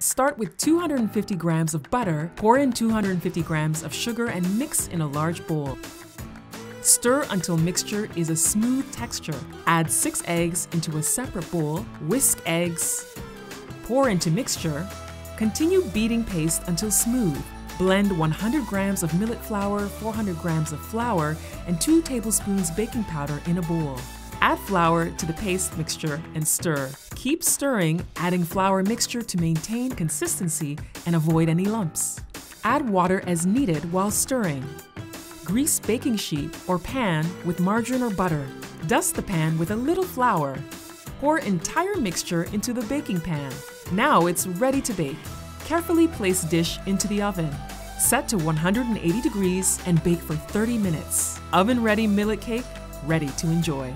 Start with 250 grams of butter, pour in 250 grams of sugar and mix in a large bowl. Stir until mixture is a smooth texture. Add 6 eggs into a separate bowl, whisk eggs, pour into mixture. Continue beating paste until smooth. Blend 100 grams of millet flour, 400 grams of flour, and 2 tablespoons baking powder in a bowl. Add flour to the paste mixture and stir. Keep stirring, adding flour mixture to maintain consistency and avoid any lumps. Add water as needed while stirring. Grease baking sheet or pan with margarine or butter. Dust the pan with a little flour. Pour entire mixture into the baking pan. Now it's ready to bake. Carefully place dish into the oven. Set to 180 degrees and bake for 30 minutes. Oven-ready millet cake, ready to enjoy.